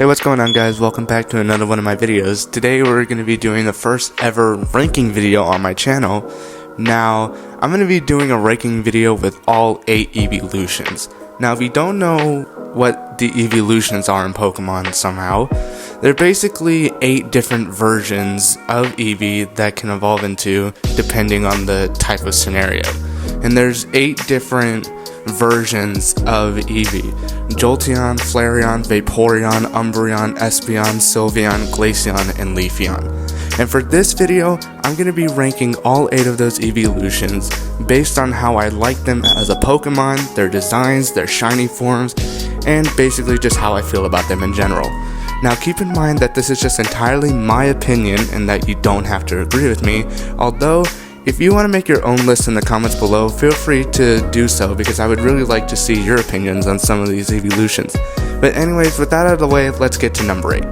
what's going on, guys? Welcome back to another one of my videos. Today we're going to be doing the first ever ranking video on my channel. Now, I'm going to be doing a ranking video with all 8 Eeveelutions. Now, if you don't know what the Eeveelutions are in Pokemon somehow, they're basically 8 different versions of Eevee that can evolve into depending on the type of scenario. And there's 8 different versions of Eevee: Jolteon, Flareon, Vaporeon, Umbreon, Espeon, Sylveon, Glaceon, and Leafeon. And for this video, I'm going to be ranking all 8 of those Eeveelutions based on how I like them as a Pokemon, their designs, their shiny forms, and basically just how I feel about them in general. Now keep in mind that this is just entirely my opinion and that you don't have to agree with me, although if you want to make your own list in the comments below, feel free to do so, because I would really like to see your opinions on some of these Eeveelutions. But anyways, with that out of the way, let's get to number 8.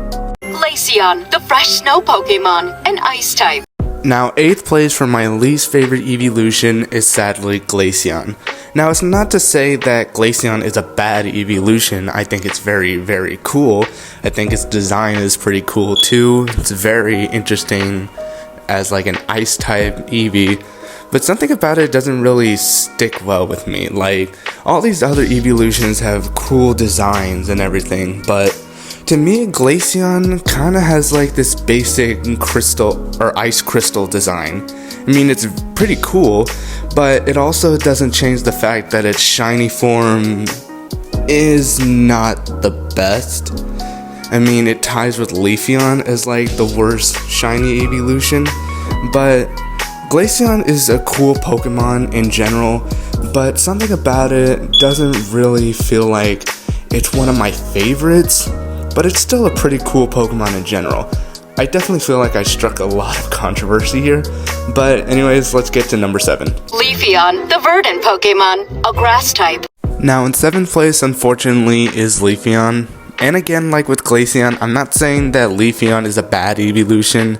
Glaceon, the fresh snow Pokemon, an ice type. Now, 8th place for my least favorite Eeveelution is sadly Glaceon. Now, it's not to say that Glaceon is a bad Eeveelution. I think it's very, very cool. I think its design is pretty cool too. It's very interesting as like an ice type Eevee, but something about it doesn't really stick well with me. Like, all these other Eeveelutions have cool designs and everything, but to me, Glaceon kinda has like this basic crystal or ice crystal design. I mean, it's pretty cool, but it also doesn't change the fact that its shiny form is not the best. I mean, it ties with Leafeon as like the worst shiny Eeveelution, but Glaceon is a cool Pokemon in general, but something about it doesn't really feel like it's one of my favorites, but it's still a pretty cool Pokemon in general. I definitely feel like I struck a lot of controversy here, but anyways, let's get to number 7. Leafeon, the verdant Pokemon, a grass type. Now in 7th place, unfortunately, is Leafeon. And again, like with Glaceon, I'm not saying that Leafeon is a bad Eeveelution.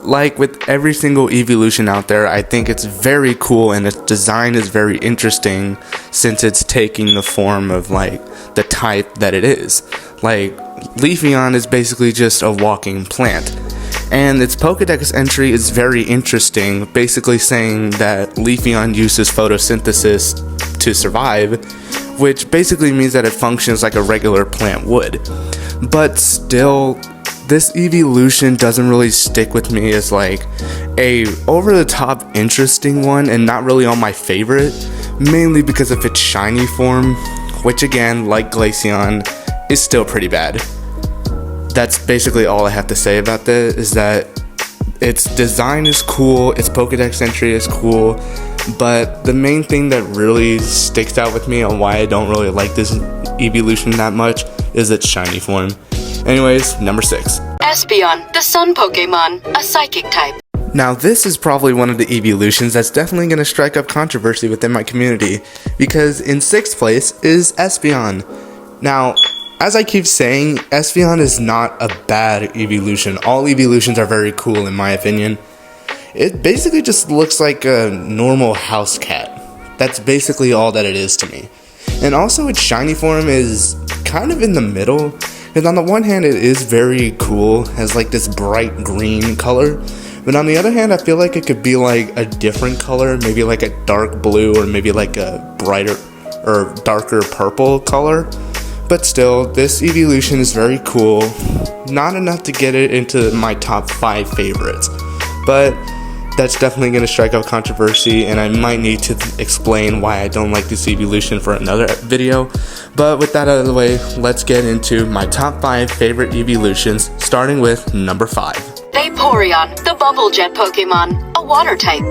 Like with every single Eeveelution out there, I think it's very cool and its design is very interesting since it's taking the form of like the type that it is. Like, Leafeon is basically just a walking plant. And its Pokédex entry is very interesting, basically saying that Leafeon uses photosynthesis to survive, which basically means that it functions like a regular plant would. But still, this Eeveelution doesn't really stick with me as like a over-the-top interesting one, and not really on my favorite, mainly because of its shiny form, which again, like Glaceon, is still pretty bad. That's basically all I have to say about this, is that its design is cool, its Pokédex entry is cool, but the main thing that really sticks out with me on why I don't really like this Eeveelution that much is its shiny form. Anyways, number 6. Espeon, the sun Pokemon, a psychic type. Now this is probably one of the Eeveelutions that's definitely going to strike up controversy within my community, because in 6th place is Espeon. Now, as I keep saying, Espeon is not a bad Eeveelution. All Eeveelutions are very cool in my opinion. It basically just looks like a normal house cat. That's basically all that it is to me. And also its shiny form is kind of in the middle, because on the one hand it is very cool, has like this bright green color, but on the other hand I feel like it could be like a different color, maybe like a dark blue or maybe like a brighter or darker purple color. But still, this Eeveelution is very cool, not enough to get it into my top 5 favorites, but that's definitely going to strike up controversy, and I might need to explain why I don't like this Eeveelution for another video. But with that out of the way, let's get into my top 5 favorite Eeveelutions, starting with number 5. Vaporeon, the bubble jet Pokemon, a water type.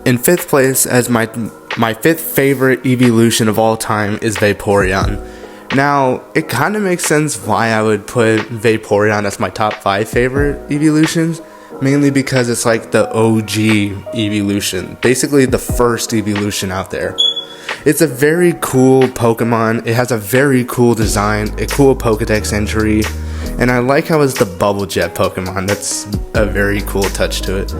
In 5th place, as my 5th favorite Eeveelution of all time is Vaporeon. Now, it kind of makes sense why I would put Vaporeon as my top 5 favorite Eeveelutions, mainly because it's like the OG Eeveelution, basically the first Eeveelution out there. It's a very cool Pokemon, it has a very cool design, a cool Pokédex entry, and I like how it's the Bubble Jet Pokemon. That's a very cool touch to it.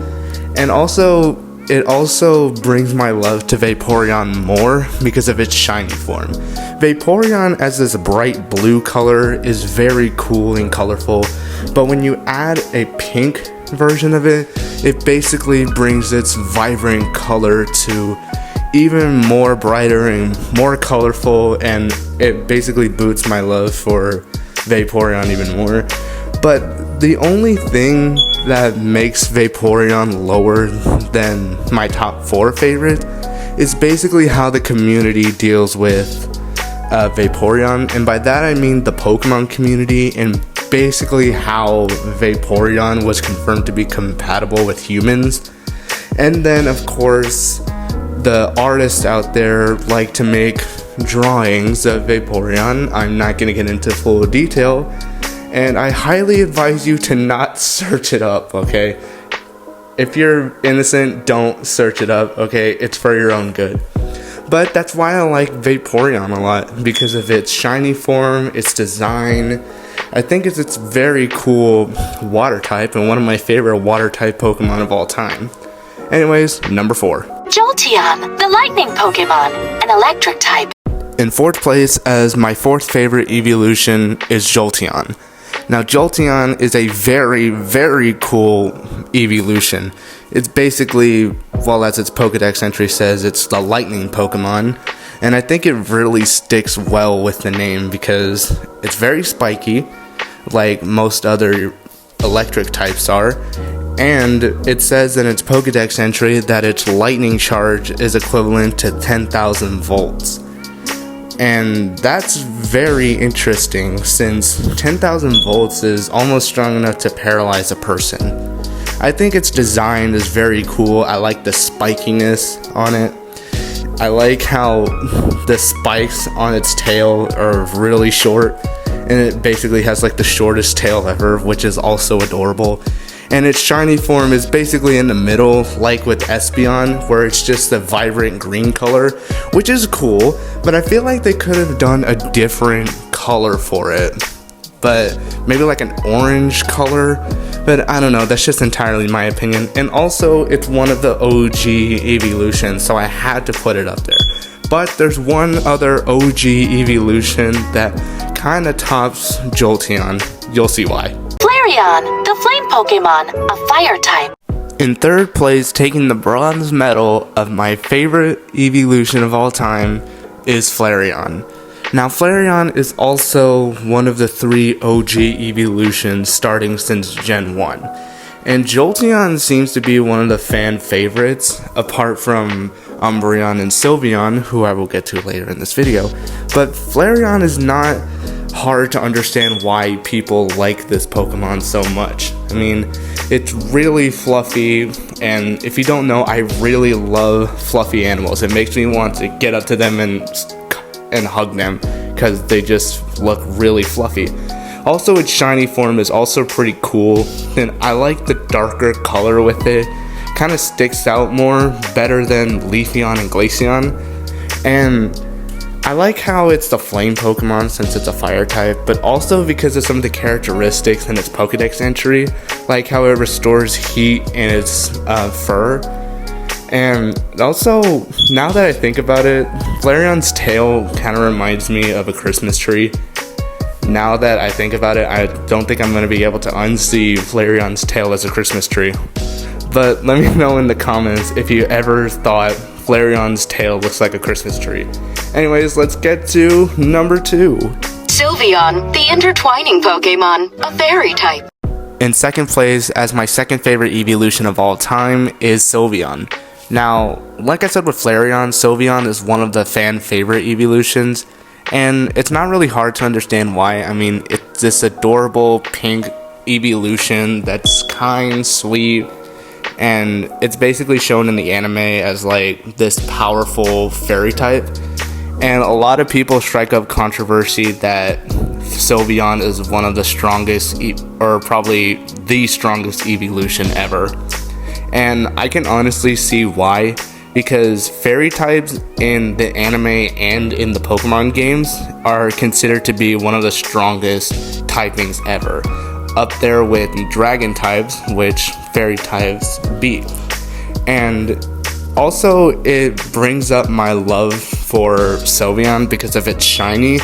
And also, it also brings my love to Vaporeon more because of its shiny form. Vaporeon as this bright blue color is very cool and colorful, but when you add a pink version of it, it basically brings its vibrant color to even more brighter and more colorful, and it basically boosts my love for Vaporeon even more. But the only thing that makes Vaporeon lower than my top 4 favorite is basically how the community deals with Vaporeon, and by that I mean the Pokemon community, and basically how Vaporeon was confirmed to be compatible with humans. And then of course the artists out there like to make drawings of Vaporeon. I'm not going to get into full detail, and I highly advise you to not search it up, okay? If you're innocent, don't search it up, okay? It's for your own good. But that's why I like Vaporeon a lot, because of its shiny form, its design. I think it's very cool water type, and one of my favorite water type Pokemon of all time. Anyways, number 4. Jolteon, the lightning Pokemon, an electric type. In 4th place as my 4th favorite evolution is Jolteon. Now Jolteon is a very, very cool evolution. It's basically, well, as its Pokedex entry says, it's the lightning Pokemon. And I think it really sticks well with the name because it's very spiky, like most other electric types are. And it says in its Pokedex entry that its lightning charge is equivalent to 10,000 volts. And that's very interesting, since 10,000 volts is almost strong enough to paralyze a person. I think its design is very cool. I like the spikiness on it. I like how the spikes on its tail are really short, and it basically has like the shortest tail ever, which is also adorable. And its shiny form is basically in the middle, like with Espeon, where it's just a vibrant green color, which is cool, but I feel like they could have done a different color for it. But maybe like an orange color, but I don't know, that's just entirely my opinion. And also, it's one of the OG evolutions, so I had to put it up there. But there's one other OG evolution that kinda tops Jolteon. You'll see why. Flareon, the flame Pokemon, a fire type. In 3rd place, taking the bronze medal of my favorite evolution of all time, is Flareon. Now, Flareon is also one of the 3 OG evolutions starting since Gen 1. And Jolteon seems to be one of the fan favorites, apart from Umbreon and Sylveon, who I will get to later in this video. But Flareon is not hard to understand why people like this Pokemon so much. I mean, it's really fluffy, and if you don't know, I really love fluffy animals. It makes me want to get up to them and hug them, because they just look really fluffy. Also, its shiny form is also pretty cool, and I like the darker color with it. Kind of sticks out more, better than Leafeon and Glaceon. And I like how it's the flame Pokemon since it's a fire type, but also because of some of the characteristics in its Pokedex entry, like how it restores heat in its fur. And also, now that I think about it, Flareon's tail kind of reminds me of a Christmas tree. Now that I think about it, I don't think I'm going to be able to unsee Flareon's tail as a Christmas tree. But let me know in the comments if you ever thought Flareon's tail looks like a Christmas tree. Anyways, let's get to number 2. Sylveon, the intertwining Pokemon, a fairy type. In 2nd place, as my 2nd favorite evolution of all time, is Sylveon. Now, like I said with Flareon, Sylveon is one of the fan favorite evolutions, and it's not really hard to understand why. I mean, it's this adorable pink evolution that's kind, sweet, and it's basically shown in the anime as like this powerful fairy type. And a lot of people strike up controversy that Sylveon is one of the strongest, or probably the strongest evolution ever. And I can honestly see why, because fairy types in the anime and in the Pokemon games are considered to be one of the strongest typings ever, up there with dragon types, which fairy types beat. And also, it brings up my love for Sylveon because of its shiny,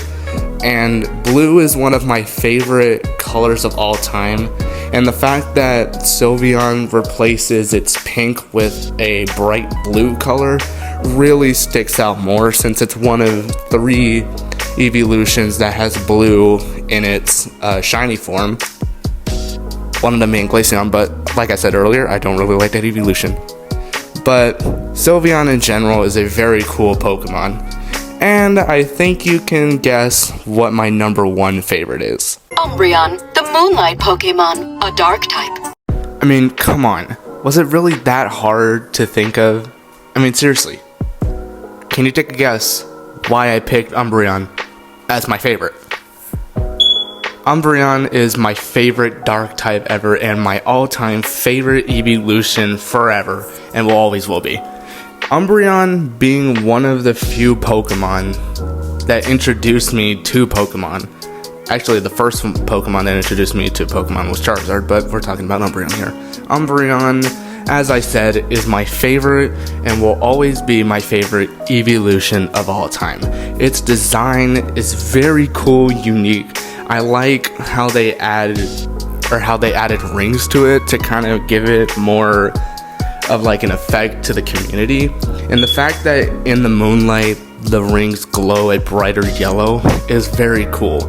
and blue is one of my favorite colors of all time, and the fact that Sylveon replaces its pink with a bright blue color really sticks out more, since it's one of 3 Eeveelutions that has blue in its shiny form. One of them being Glaceon, but like I said earlier, I don't really like that Eeveelution. But Sylveon in general is a very cool Pokemon, and I think you can guess what my number 1 favorite is. Umbreon, the Moonlight Pokemon, a dark type. I mean, come on. Was it really that hard to think of? I mean, seriously. Can you take a guess why I picked Umbreon as my favorite? Umbreon is my favorite dark type ever and my all-time favorite Eeveelution forever, and will be. Umbreon being one of the few Pokemon that introduced me to Pokemon. Actually, the first Pokemon that introduced me to Pokemon was Charizard, but we're talking about Umbreon here. Umbreon, as I said, is my favorite and will always be my favorite Eeveelution of all time. Its design is very cool, unique. I like how they added rings to it to kind of give it more of like an effect to the community. And the fact that in the moonlight the rings glow a brighter yellow is very cool.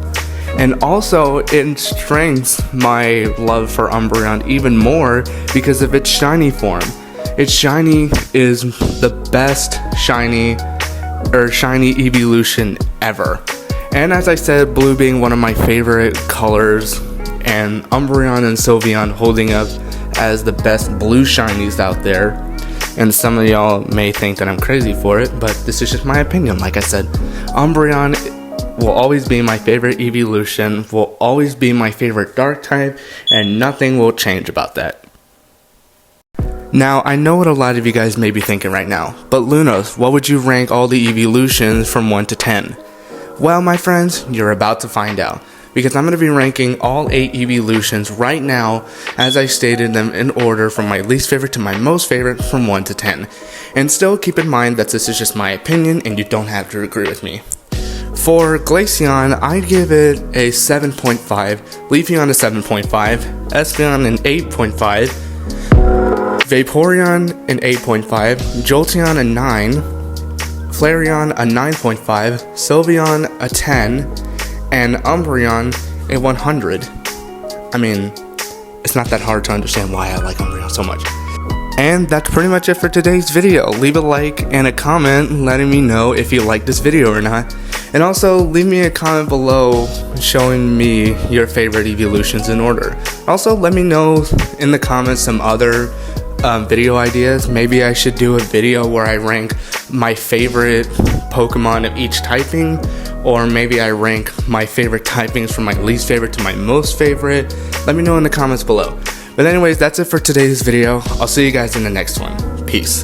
And also it strengthens my love for Umbreon even more because of its shiny form. Its shiny is the best shiny Eeveelution ever. And as I said, blue being one of my favorite colors, and Umbreon and Sylveon holding up as the best blue shinies out there. And some of y'all may think that I'm crazy for it, but this is just my opinion. Like I said, Umbreon will always be my favorite Eeveelution, will always be my favorite dark type, and nothing will change about that. Now, I know what a lot of you guys may be thinking right now, but Lunos, what would you rank all the Eeveelutions from 1 to 10? Well, my friends, you're about to find out, because I'm going to be ranking all 8 Eeveelutions right now as I stated them in order from my least favorite to my most favorite from 1 to 10. And still keep in mind that this is just my opinion and you don't have to agree with me. For Glaceon, I'd give it a 7.5, Leafeon a 7.5, Espeon an 8.5, Vaporeon an 8.5, Jolteon a 9, Flareon a 9.5, Sylveon a 10, and Umbreon a 100. I mean, it's not that hard to understand why I like Umbreon so much. And that's pretty much it for today's video. Leave a like and a comment letting me know if you like this video or not. And also leave me a comment below showing me your favorite Eeveelutions in order. Also let me know in the comments some other video ideas. Maybe I should do a video where I rank my favorite Pokemon of each typing, or maybe I rank my favorite typings from my least favorite to my most favorite. Let me know in the comments below. But anyways, that's it for today's video. I'll see you guys in the next one. Peace.